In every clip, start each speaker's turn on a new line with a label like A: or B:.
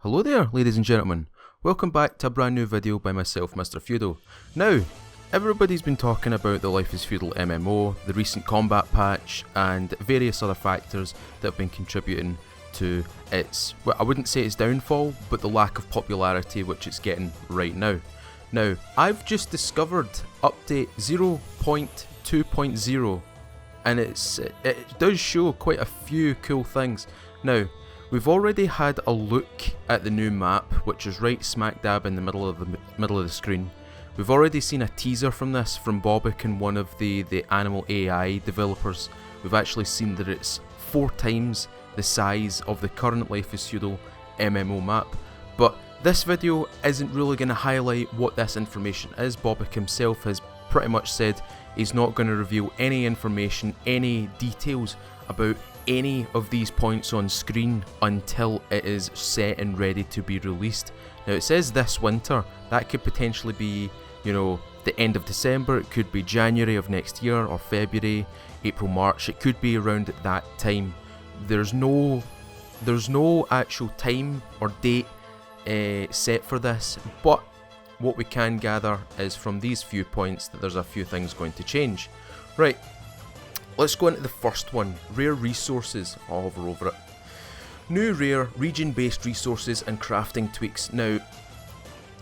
A: Hello there, ladies and gentlemen. Welcome back to a brand new video by myself, Mr. Feudal. Now, everybody's been talking about the Life is Feudal MMO, the recent combat patch, and various other factors that have been contributing to its, well, I wouldn't say its downfall, but the lack of popularity which it's getting right now. Now, I've just discovered update 0.2.0, and it does show quite a few cool things. Now, we've already had a look at the new map, which is right smack dab in the middle of the screen. We've already seen a teaser from this from Bobik and one of the animal AI developers. We've actually seen that it's 4 times the size of the current Life is Feudal MMO map. But this video isn't really going to highlight what this information is. Bobik himself has pretty much said he's not going to reveal any information, any details about any of these points on screen until it is set and ready to be released. Now it says this winter, that could potentially be, you know, the end of December, it could be January of next year, or February, April, March, it could be around at that time. There's no actual time or date set for this, but what we can gather is from these few points that there's a few things going to change. Right, let's go into the first one, rare resources. I'll hover over it. New rare region-based resources and crafting tweaks. Now,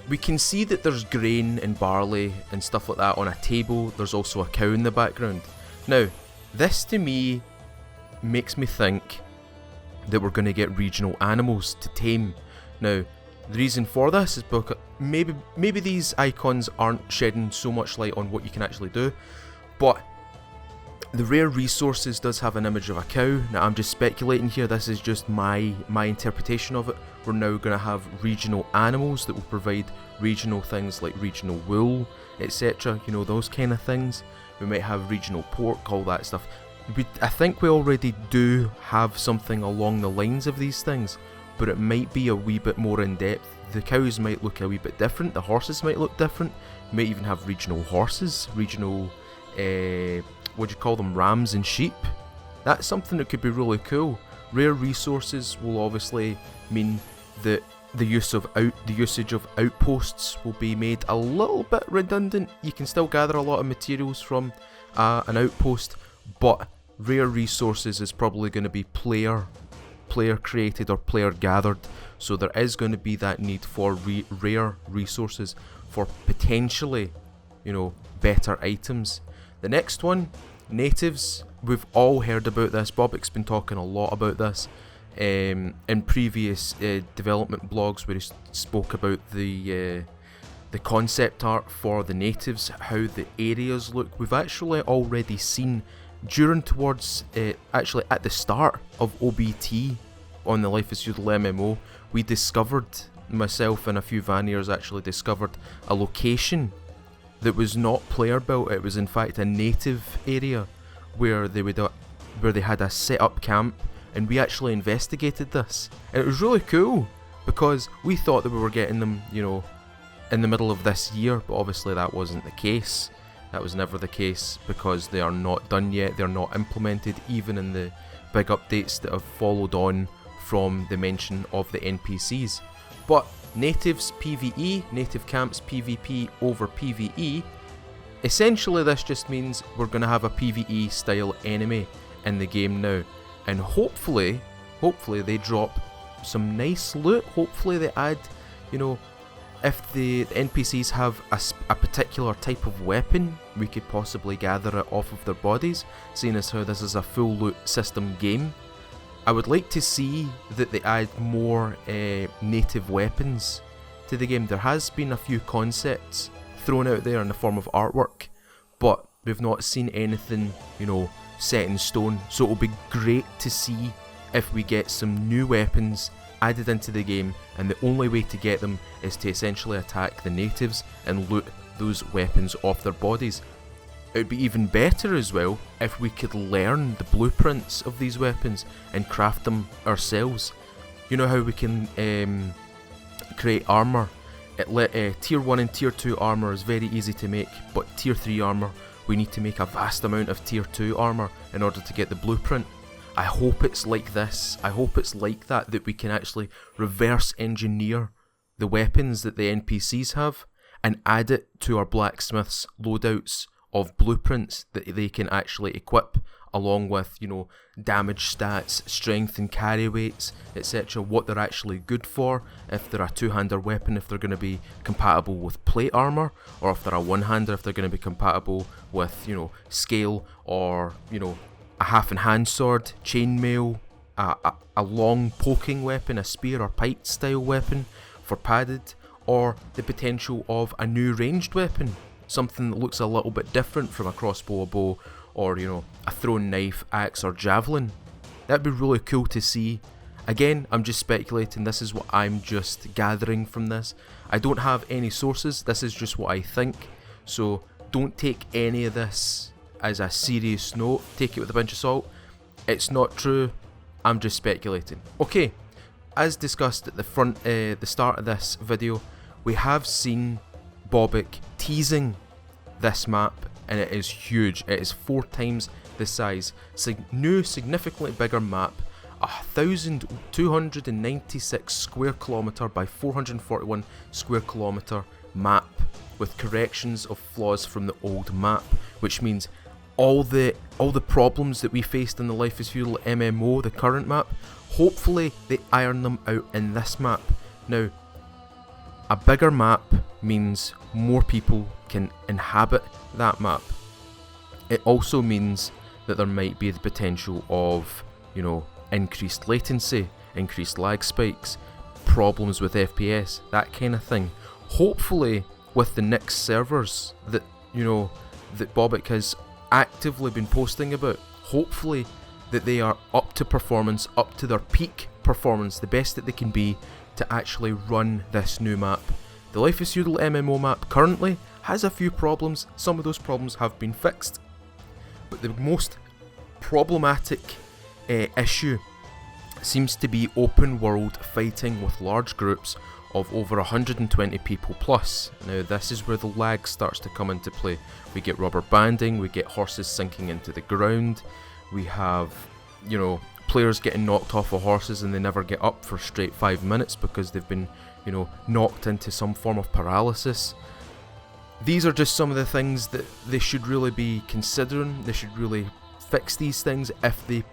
A: we can see that there's grain and barley and stuff like that on a table. There's also a cow in the background. Now, this to me makes me think that we're going to get regional animals to tame. Now, the reason for this is because maybe these icons aren't shedding so much light on what you can actually do, but the rare resources does have an image of a cow. Now I'm just speculating here, this is just my interpretation of it. We're now going to have regional animals that will provide regional things like regional wool, etc. You know, those kind of things. We might have regional pork, all that stuff. I think we already do have something along the lines of these things, but it might be a wee bit more in depth. The cows might look a wee bit different, the horses might look different. We might even have regional horses, regional what do you call them, rams and sheep. That's something that could be really cool. Rare resources will obviously mean that the usage of outposts will be made a little bit redundant. You can still gather a lot of materials from an outpost, but rare resources is probably going to be player created or player gathered, so there is going to be that need for rare resources for potentially, you know, better items. The next one, natives. We've all heard about this. Bobik's been talking a lot about this in previous development blogs where he spoke about the concept art for the natives, how the areas look. We've actually already seen actually at the start of OBT on the Life is Feudal MMO, we discovered, myself and a few Vanniers actually discovered a location that was not player built. It was in fact a native area where they had a set up camp, and we actually investigated this, and it was really cool because we thought that we were getting them, you know, in the middle of this year, but obviously that wasn't the case. That was never the case because they are not done yet. They're not implemented even in the big updates that have followed on from the mention of the NPCs. But natives PvE, native camps PvP over PvE, essentially this just means we're going to have a PvE style enemy in the game now, and hopefully they drop some nice loot. Hopefully they add, you know, if the NPCs have a particular type of weapon, we could possibly gather it off of their bodies, seeing as how this is a full loot system game. I would like to see that they add more native weapons to the game. There has been a few concepts thrown out there in the form of artwork, but we've not seen anything, you know, set in stone. So it'll be great to see if we get some new weapons added into the game, and the only way to get them is to essentially attack the natives and loot those weapons off their bodies. It would be even better as well if we could learn the blueprints of these weapons and craft them ourselves. You know how we can create armour? Tier 1 and Tier 2 armour is very easy to make, but Tier 3 armour, we need to make a vast amount of Tier 2 armour in order to get the blueprint. I hope it's like this. I hope it's like that we can actually reverse engineer the weapons that the NPCs have and add it to our blacksmiths' loadouts of blueprints that they can actually equip, along with, damage stats, strength and carry weights, etc. What they're actually good for, if they're a two-hander weapon, if they're going to be compatible with plate armor, or if they're a one-hander, if they're going to be compatible with, scale, or, a half-and-hand sword, chainmail, a long poking weapon, a spear or pike style weapon for padded, or the potential of a new ranged weapon, something that looks a little bit different from a crossbow, a bow, or a thrown knife, axe or javelin. That'd be really cool to see. Again, I'm just speculating, this is what I'm just gathering from this. I don't have any sources, this is just what I think, so don't take any of this as a serious note, take it with a pinch of salt. It's not true, I'm just speculating. Okay, as discussed at the start of this video, we have seen Bobik teasing this map, and it is huge. It is 4 times the size. New, significantly bigger map, 1,296 square kilometre by 441 square kilometre map with corrections of flaws from the old map, which means all the problems that we faced in the Life is Feudal MMO, the current map, hopefully they iron them out in this map. Now, a bigger map means more people can inhabit that map. It also means that there might be the potential of, increased latency, increased lag spikes, problems with FPS, that kind of thing. Hopefully, with the next servers that, that Bobik has actively been posting about, hopefully that they are up to performance, up to their peak performance, the best that they can be to actually run this new map. The Life is Feudal MMO map currently has a few problems. Some of those problems have been fixed, but the most problematic issue seems to be open world fighting with large groups of over 120 people plus. Now this is where the lag starts to come into play. We get rubber banding, we get horses sinking into the ground, we have, players getting knocked off of horses and they never get up for straight 5 minutes because they've been, knocked into some form of paralysis. These are just some of the things that they should really be considering. They should really fix these things if they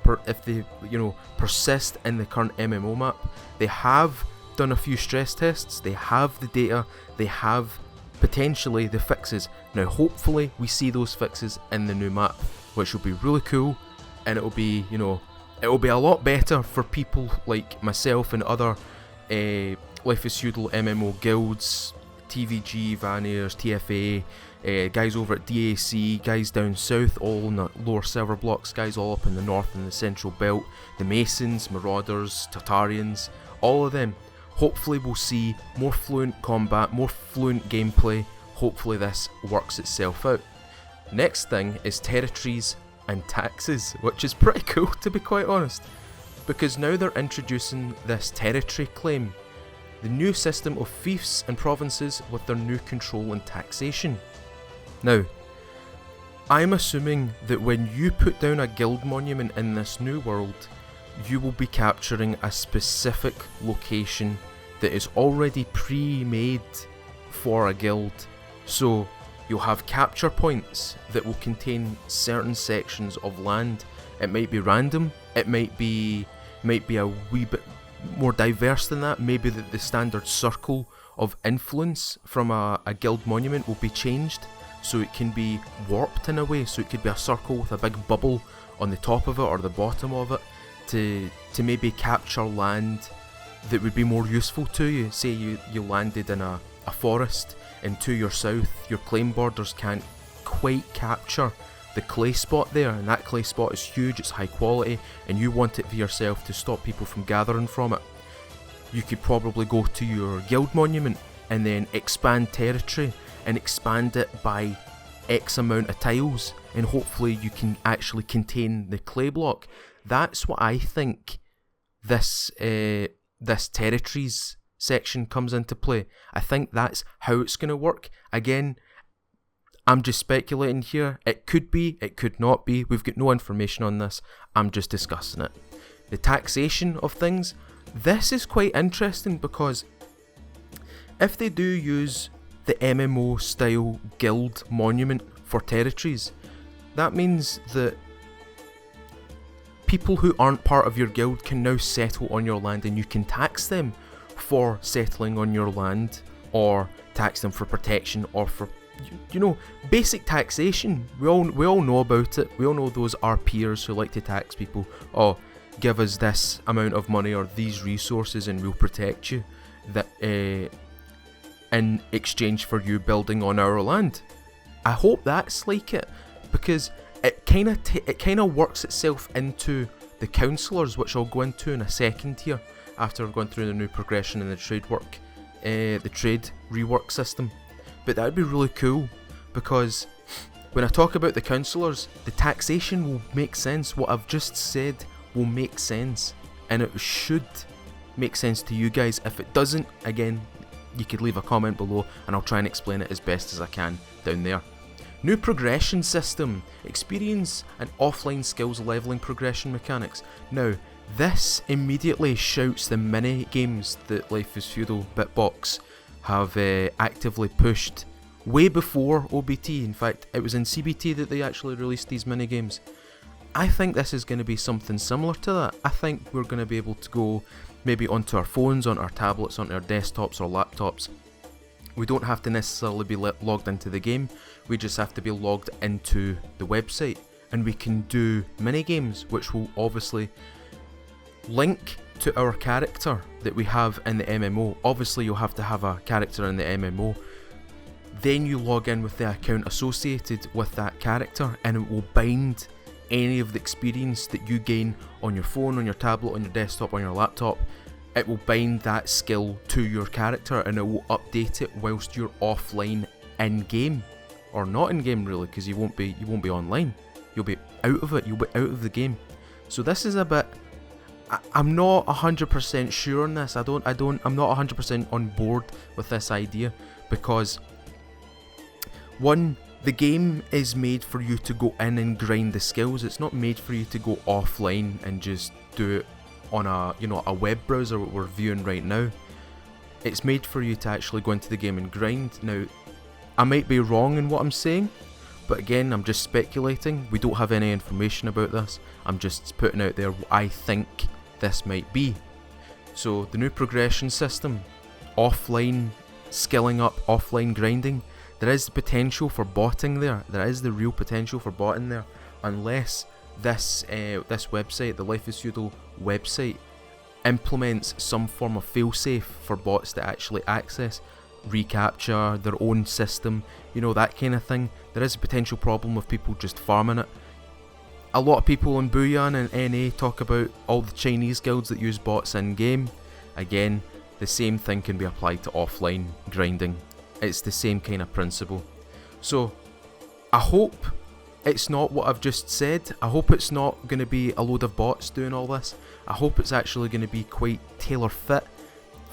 A: persist in the current MMO map. They have done a few stress tests, they have the data, they have potentially the fixes. Now hopefully we see those fixes in the new map, which will be really cool, and it'll be, it'll be a lot better for people like myself and other Life is Feudal MMO guilds, TVG, Vanniers, TFA, guys over at DAC, guys down south, all in the lower server blocks, guys all up in the north and the central belt, the Masons, Marauders, Tartarians, all of them. Hopefully we'll see more fluent combat, more fluent gameplay. Hopefully this works itself out. Next thing is territories and taxes, which is pretty cool to be quite honest, because now they're introducing this territory claim, the new system of fiefs and provinces with their new control and taxation. Now, I'm assuming that when you put down a guild monument in this new world, you will be capturing a specific location that is already pre-made for a guild. So you'll have capture points that will contain certain sections of land. It might be random, it might be a wee bit more diverse than that. Maybe the standard circle of influence from a guild monument will be changed, so it can be warped in a way, so it could be a circle with a big bubble on the top of it or the bottom of it to maybe capture land that would be more useful to you. Say you landed in a forest, and to your south your claim borders can't quite capture the clay spot there, and that clay spot is huge, it's high quality, and you want it for yourself to stop people from gathering from it. You could probably go to your guild monument and then expand territory and expand it by X amount of tiles, and hopefully you can actually contain the clay block. That's what I think this territories section comes into play. I think that's how it's going to work. Again, I'm just speculating here. It could be, it could not be. We've got no information on this. I'm just discussing it. The taxation of things. This is quite interesting because if they do use the MMO style guild monument for territories, that means that people who aren't part of your guild can now settle on your land, and you can tax them for settling on your land, or tax them for protection, or for, you know, basic taxation. We all know about it. We all know those RPers who like to tax people. Oh, give us this amount of money or these resources and we'll protect you, that in exchange for you building on our land. I hope that's like it, because it kind of works itself into the councillors, which I'll go into in a second here after I've gone through the new progression in the trade rework system. But that would be really cool, because when I talk about the councillors, the taxation will make sense. What I've just said will make sense, and it should make sense to you guys. If it doesn't, again, you could leave a comment below and I'll try and explain it as best as I can down there. New progression system. Experience and offline skills leveling progression mechanics. Now, this immediately shouts the mini games that Life is Feudal Bitbox have actively pushed way before OBT. In fact, it was in CBT that they actually released these mini games. I think this is going to be something similar to that. I think we're going to be able to go maybe onto our phones, onto our tablets, onto our desktops or laptops. We don't have to necessarily be logged into the game, we just have to be logged into the website, and we can do mini games which will obviously link to our character that we have in the MMO. Obviously you'll have to have a character in the MMO, then you log in with the account associated with that character, and it will bind any of the experience that you gain on your phone, on your tablet, on your desktop, on your laptop. It will bind that skill to your character, and it will update it whilst you're offline in game, or not in game really, because you won't be online. You'll be out of it. You'll be out of the game. So this is a bit. I'm not 100% sure on this. I'm not 100% on board with this idea, because one, the game is made for you to go in and grind the skills. It's not made for you to go offline and just do it on a web browser, what we're viewing right now. It's made for you to actually go into the game and grind. Now, I might be wrong in what I'm saying, but again, I'm just speculating. We don't have any information about this. I'm just putting out there what I think this might be. So the new progression system, offline skilling up, offline grinding, there is the potential for botting there. There is the real potential for botting there, unless this website, the Life is Feudal website, implements some form of failsafe for bots to actually access, recapture their own system, you know, that kind of thing. There is a potential problem with people just farming it. A lot of people in Booyan and NA talk about all the Chinese guilds that use bots in game. Again, the same thing can be applied to offline grinding. It's the same kind of principle. So I hope it's not what I've just said. I hope it's not going to be a load of bots doing all this. I hope it's actually going to be quite tailor fit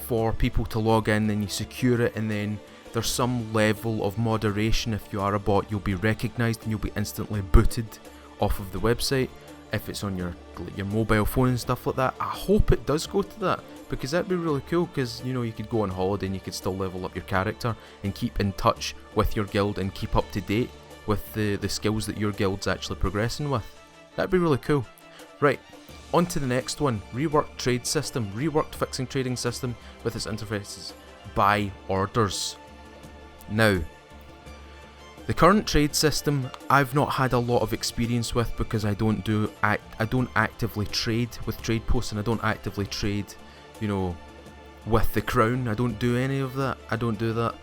A: for people to log in, and you secure it, and then there's some level of moderation. If you are a bot, you'll be recognised and you'll be instantly booted off of the website if it's on your mobile phone and stuff like that. I hope it does go to that, because that'd be really cool, because you know, you could go on holiday and you could still level up your character and keep in touch with your guild and keep up to date with the skills that your guild's actually progressing with. That'd be really cool. Right, on to the next one. Reworked trade system. Reworked fixing trading system with its interfaces by orders. Now, the current trade system I've not had a lot of experience with, because I don't actively trade with trade posts, and I don't actively trade, you know, with the crown. I don't do any of that. I don't do that.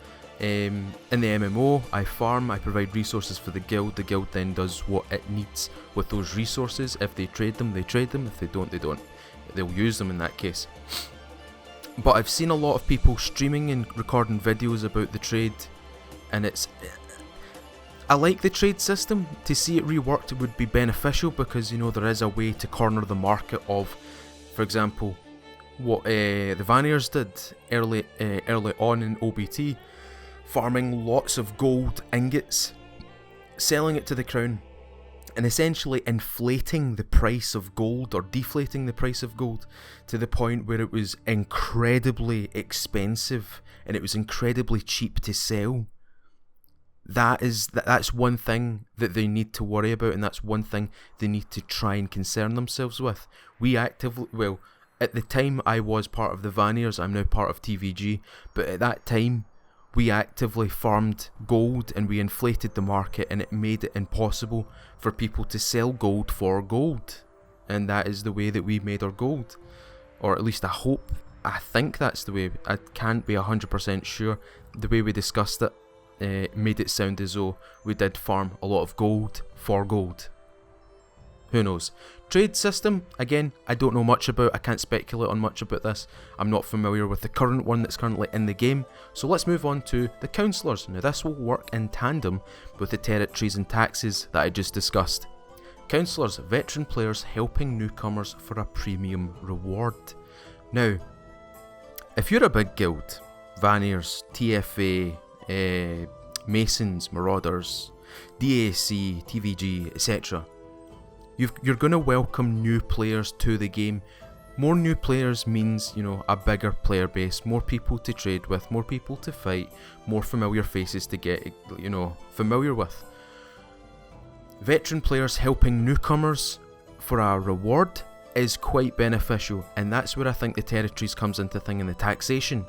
A: In the MMO, I farm, I provide resources for the guild then does what it needs with those resources. If they trade them, they trade them. If they don't, they don't. They'll use them in that case. But I've seen a lot of people streaming and recording videos about the trade, and I like the trade system. To see it reworked would be beneficial, because you know, there is a way to corner the market of, for example, what the Vanniers did early on in OBT, farming lots of gold ingots selling it to the crown, and essentially inflating the price of gold or deflating the price of gold to the point where it was incredibly expensive and it was incredibly cheap to sell. That's one thing that they need to worry about, and that's one thing they need to try and concern themselves with. At the time I was part of the Vanniers, I'm now part of TVG, but at that time we actively farmed gold and we inflated the market, and it made it impossible for people to sell gold for gold. And that is the way that we made our gold. Or at least I think that's the way. I can't be 100% sure. The way we discussed it made it sound as though we did farm a lot of gold for gold. Who knows? Trade system, again, I don't know much about. I can't speculate on much about this. I'm not familiar with the current one that's currently in the game. So let's move on to the councillors. Now this will work in tandem with the territories and taxes that I just discussed. Councillors, veteran players helping newcomers for a premium reward. Now, if you're a big guild, Vanniers, TFA, Masons, Marauders, DAC, TVG, etc., you're going to welcome new players to the game. More new players means, a bigger player base, more people to trade with, more people to fight, more familiar faces to get, familiar with. Veteran players helping newcomers for a reward is quite beneficial, and that's where I think the territories comes into thing in the taxation.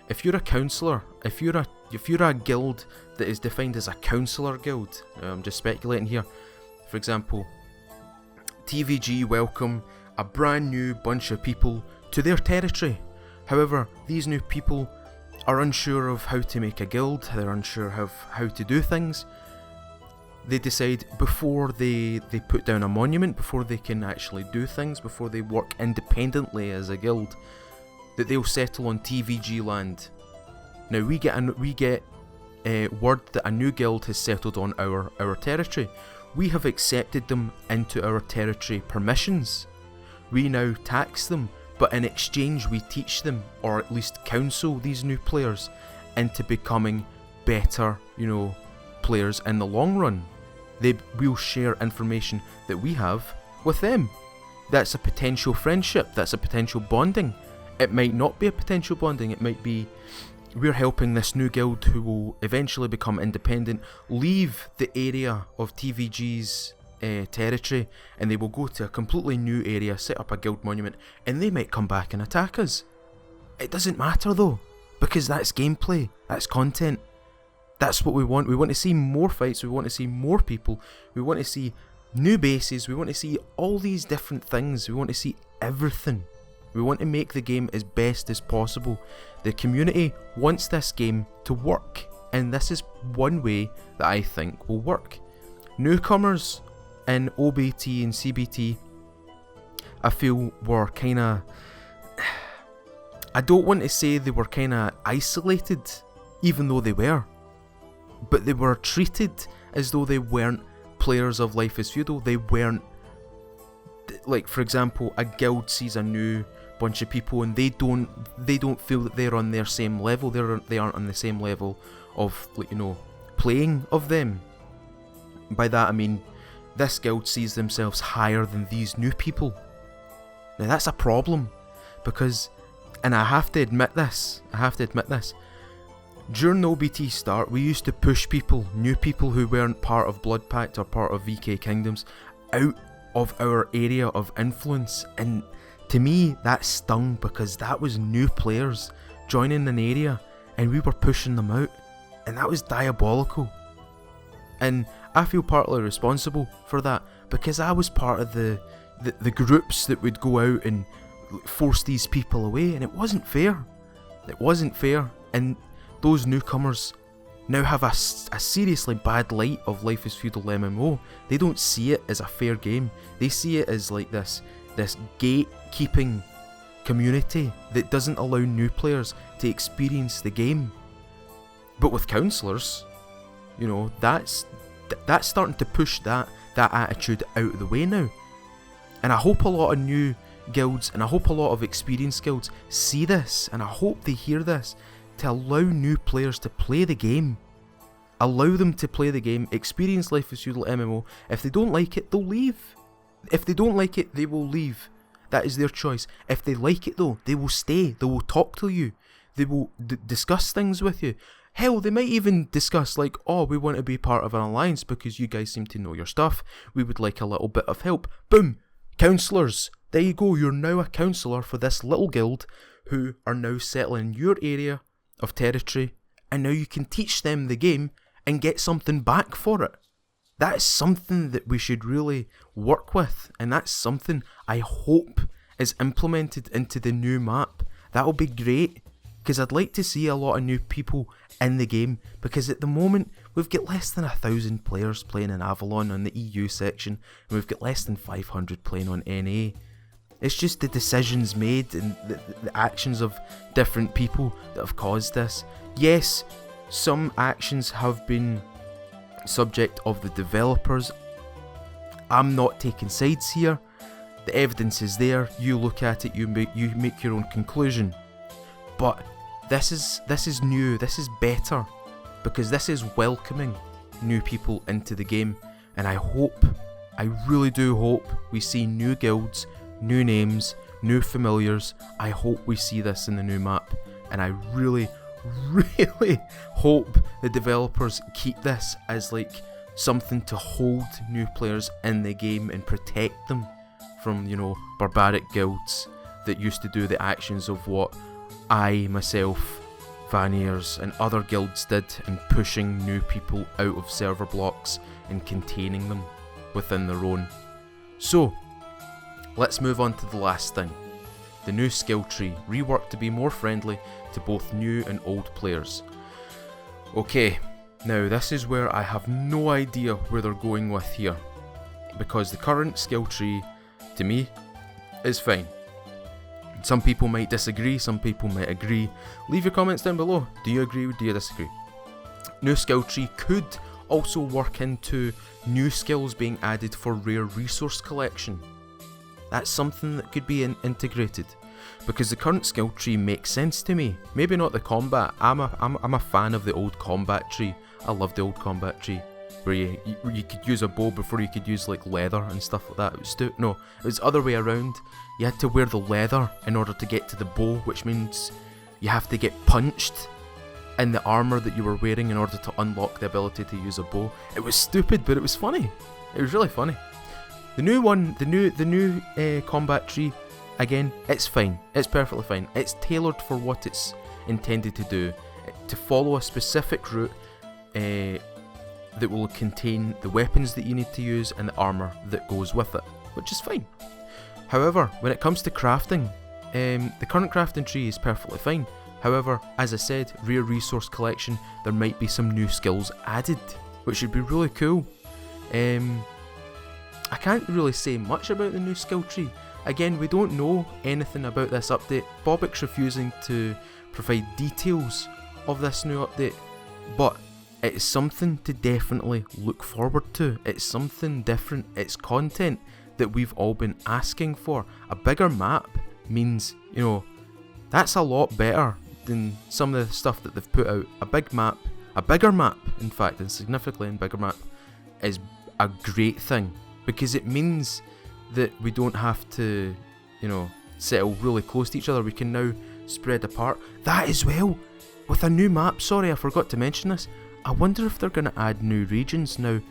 A: If you're a councillor, if you're a guild that is defined as a councillor guild, I'm just speculating here, for example, TVG welcome a brand new bunch of people to their territory. However, these new people are unsure of how to make a guild, they're unsure of how to do things. They decide before they put down a monument, before they can actually do things, before they work independently as a guild, that they'll settle on TVG land. Now we get word that a new guild has settled on our territory. We have accepted them into our territory permissions. We now tax them, but in exchange we teach them, or at least counsel these new players into becoming better, players in the long run. They will share information that we have with them. That's a potential friendship, that's a potential bonding. It might not be a potential bonding, it might be we're helping this new guild who will eventually become independent, leave the area of TVG's territory, and they will go to a completely new area, set up a guild monument, and they might come back and attack us. It doesn't matter though, because that's gameplay, that's content. That's what we want. We want to see more fights, we want to see more people, we want to see new bases, we want to see all these different things, we want to see everything. We want to make the game as best as possible. The community wants this game to work, and this is one way that I think will work. Newcomers in OBT and CBT, I feel were kinda... I don't want to say they were kinda isolated, even though they were. But they were treated as though they weren't players of Life is Feudal. They weren't... Like, for example, a guild sees a new bunch of people and they don't feel that they're on their same level. They aren't on the same level of, playing of them. By that I mean this guild sees themselves higher than these new people. Now that's a problem, because, and I have to admit this, during the OBT start we used to push people, new people who weren't part of Blood Pact or part of VK Kingdoms, out of our area of influence, and to me that stung, because that was new players joining an area and we were pushing them out, and that was diabolical. And I feel partly responsible for that, because I was part of the groups that would go out and force these people away, and it wasn't fair. It wasn't fair, and those newcomers now have a seriously bad light of Life is Feudal MMO. They don't see it as a fair game. They see it as like this gatekeeping community that doesn't allow new players to experience the game. But with counsellors, that's starting to push that attitude out of the way now. And I hope a lot of new guilds, and I hope a lot of experienced guilds see this, and I hope they hear this, to allow new players to play the game. Allow them to play the game, experience Life is Feudal MMO. If they don't like it, they'll leave. If they don't like it, they will leave. That is their choice. If they like it though, they will stay. They will talk to you. They will discuss things with you. Hell, they might even discuss like, oh, we want to be part of an alliance because you guys seem to know your stuff. We would like a little bit of help. Boom! Counsellors. There you go. You're now a counsellor for this little guild who are now settling your area of territory. And now you can teach them the game and get something back for it. That is something that we should really work with, and that's something I hope is implemented into the new map. That'll be great, because I'd like to see a lot of new people in the game, because at the moment we've got less than 1,000 players playing in Avalon on the EU section, and we've got less than 500 playing on NA. It's just the decisions made and the actions of different people that have caused this. Yes, some actions have been subject of the developers. I'm not taking sides here. The evidence is there. You look at it, you make your own conclusion. But this is new. This is better, because this is welcoming new people into the game. And I really do hope we see new guilds, new names, new familiars. I hope we see this in the new map, and I really hope the developers keep this as like something to hold new players in the game and protect them from, you know, barbaric guilds that used to do the actions of what I, myself, Vaniers and other guilds did in pushing new people out of server blocks and containing them within their own. So, let's move on to the last thing. The new skill tree, reworked to be more friendly to both new and old players. Okay, now this is where I have no idea where they're going with here, because the current skill tree, to me, is fine. Some people might disagree, some people might agree. Leave your comments down below. Do you agree or do you disagree? New skill tree could also work into new skills being added for rare resource collection. That's something that could be integrated, because the current skill tree makes sense to me. Maybe not the combat. I'm a fan of the old combat tree. I love the old combat tree, where you could use a bow before you could use like leather and stuff like that. It was no, it was the other way around. You had to wear the leather in order to get to the bow, which means you have to get punched in the armor that you were wearing in order to unlock the ability to use a bow. It was stupid, but it was funny. It was really funny. The new one, the new combat tree, again, it's fine. It's perfectly fine. It's tailored for what it's intended to do, to follow a specific route that will contain the weapons that you need to use and the armor that goes with it, which is fine. However, when it comes to crafting, the current crafting tree is perfectly fine. However, as I said, rare resource collection, there might be some new skills added, which would be really cool. I can't really say much about the new skill tree. Again, we don't know anything about this update. Bobik's refusing to provide details of this new update, but it's something to definitely look forward to. It's something different. It's content that we've all been asking for. A bigger map means, you know, that's a lot better than some of the stuff that they've put out. A bigger map, in fact, and significantly a bigger map, is a great thing, because it means that we don't have to, you know, settle really close to each other. We can now spread apart. That as well, with a new map, sorry I forgot to mention this, I wonder if they're going to add new regions. Now,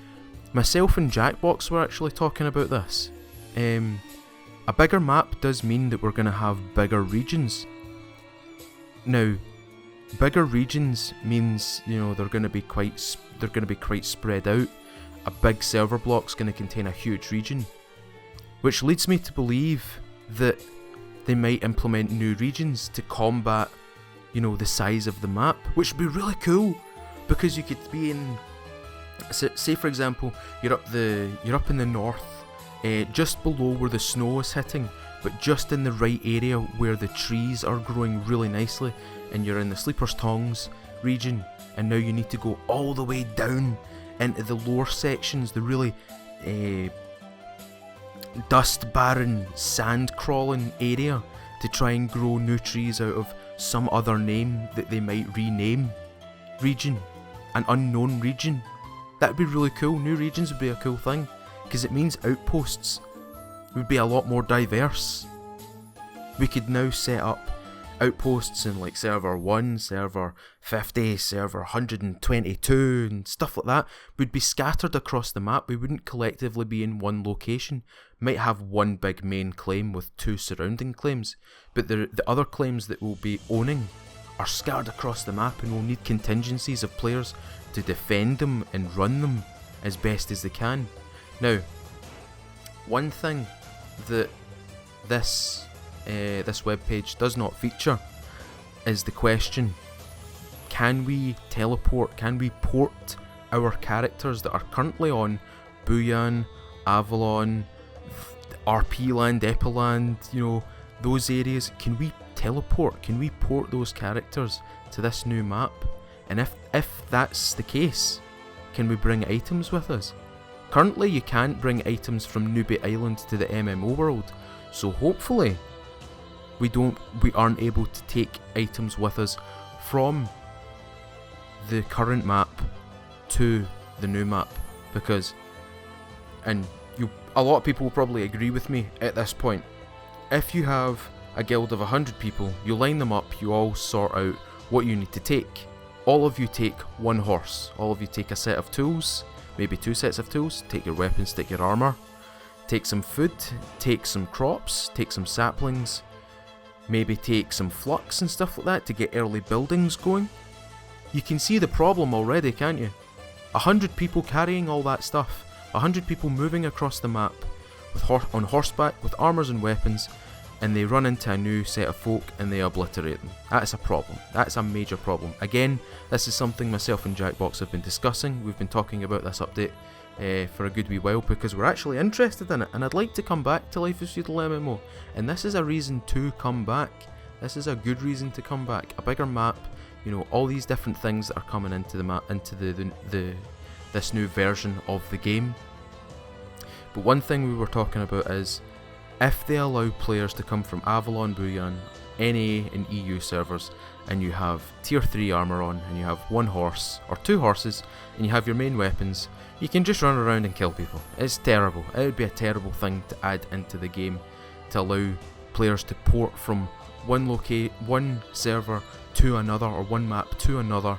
A: myself and Jackbox were actually talking about this. A bigger map does mean that we're going to have bigger regions. Now, bigger regions means, you know, they're going to be quite spread out. A big server block's going to contain a huge region, which leads me to believe that they might implement new regions to combat, you know, the size of the map, which would be really cool, because you could be in, say for example, you're up in the north, just below where the snow is hitting, but just in the right area where the trees are growing really nicely, and you're in the Sleeper's Tongs region, and now you need to go all the way down into the lower sections, the really dust barren, sand crawling area, to try and grow new trees out of some other name that they might rename region. an unknown region. That would be really cool. New regions would be a cool thing, because it means outposts would be a lot more diverse. We could now set up outposts in like server 1, server 50, server 122 and stuff like that. Would be scattered across the map. We wouldn't collectively be in one location. Might have one big main claim with 2 surrounding claims, but the other claims that we'll be owning are scattered across the map, and we'll need contingencies of players to defend them and run them as best as they can. Now, one thing that this webpage does not feature is the question: can we teleport? Can we port our characters that are currently on Buyan, Avalon, RP Land, Epiland, you know, those areas? Can we teleport? Can we port those characters to this new map? And if that's the case, can we bring items with us? Currently you can't bring items from Newbie Island to the MMO world, so hopefully we aren't able to take items with us from the current map to the new map, because, and a lot of people will probably agree with me at this point, if you have a guild of 100 people, you line them up, you all sort out what you need to take. All of you take 1 horse, all of you take a set of tools, maybe 2 sets of tools, take your weapons, take your armour, take some food, take some crops, take some saplings, maybe take some flux and stuff like that to get early buildings going. You can see the problem already, can't you? 100 people carrying all that stuff, 100 people moving across the map on horseback with armours and weapons, and they run into a new set of folk and they obliterate them. That's a problem. That's a major problem. Again, this is something myself and Jackbox have been discussing. We've been talking about this update for a good wee while because we're actually interested in it, and I'd like to come back to Life is Feudal MMO, and this is a reason to come back. This is a good reason to come back. A bigger map, you know, all these different things that are coming into the map, into this new version of the game. But one thing we were talking about is, if they allow players to come from Avalon, Buyan, NA and EU servers, and you have tier 3 armour on, and you have 1 horse, or 2 horses, and you have your main weapons, you can just run around and kill people. It's terrible. It would be a terrible thing to add into the game, to allow players to port from one server to another, or one map to another,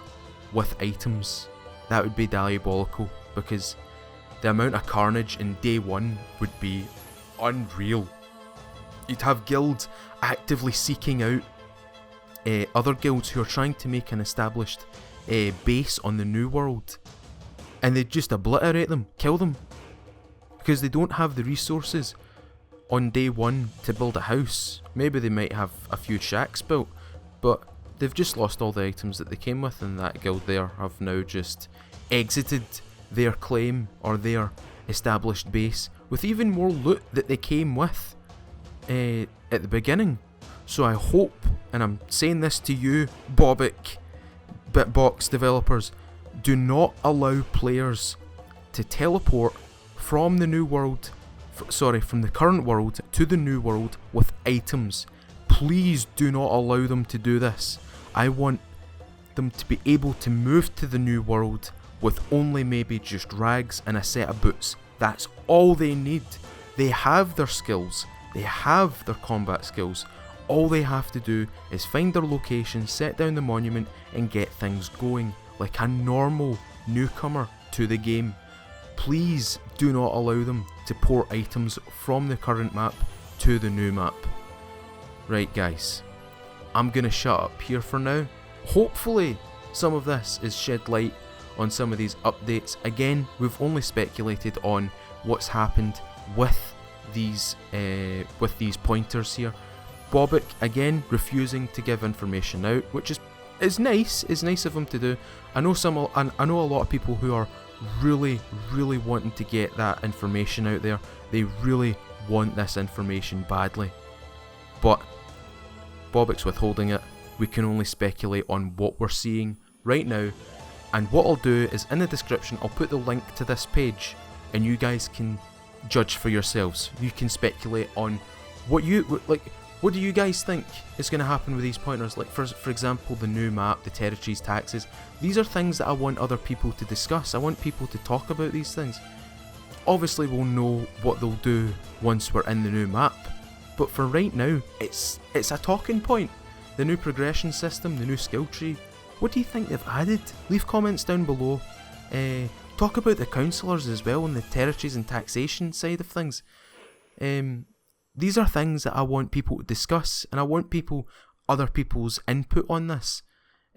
A: with items. That would be diabolical, because the amount of carnage in day 1 would be unreal. You'd have guilds actively seeking out other guilds who are trying to make an established base on the new world, and they'd just obliterate them, kill them, because they don't have the resources on day 1 to build a house. Maybe they might have a few shacks built, but they've just lost all the items that they came with, and that guild there have now just exited their claim or their established base with even more loot that they came with at the beginning. So I hope, and I'm saying this to you, Bobik, Bitbox developers, do not allow players to teleport from the new world, from the current world to the new world with items. Please do not allow them to do this. I want them to be able to move to the new world with only maybe just rags and a set of boots. That's all they need. They have their skills, they have their combat skills. All they have to do is find their location, set down the monument, and get things going like a normal newcomer to the game. Please do not allow them to port items from the current map to the new map. Right guys, I'm gonna shut up here for now. Hopefully some of this is shed light on some of these updates. Again, we've only speculated on what's happened with these pointers here. Bobik again refusing to give information out, which is nice. It's nice of him to do. I know a lot of people who are really wanting to get that information out there. They really want this information badly, but Bobik's withholding it. We can only speculate on what we're seeing right now. And what I'll do is, in the description, I'll put the link to this page, and you guys can judge for yourselves. You can speculate on what you like. What do you guys think is going to happen with these pointers? Like for example, the new map, the territories, taxes. These are things that I want other people to discuss. I want people to talk about these things. Obviously we'll know what they'll do once we're in the new map, but for right now, it's a talking point. The new progression system, the new skill tree. What do you think they've added? Leave comments down below. Talk about the councillors as well on the territories and taxation side of things. These are things that I want people to discuss, and I want other people's input on this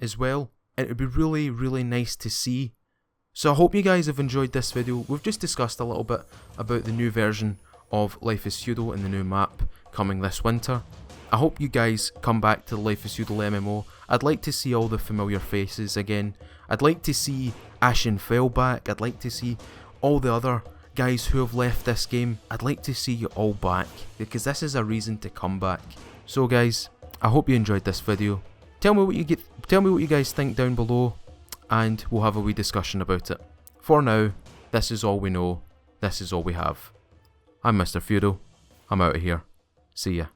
A: as well. And it would be really, really nice to see. So I hope you guys have enjoyed this video. We've just discussed a little bit about the new version of Life is Feudal and the new map coming this winter. I hope you guys come back to the Life is Feudal MMO. I'd like to see all the familiar faces again. I'd like to see Ashenfell back. I'd like to see all the other guys who have left this game. I'd like to see you all back, because this is a reason to come back. So guys, I hope you enjoyed this video. Tell me what you guys think down below, and we'll have a wee discussion about it. For now, this is all we know. This is all we have. I'm Mr. Feudal. I'm out of here. See ya.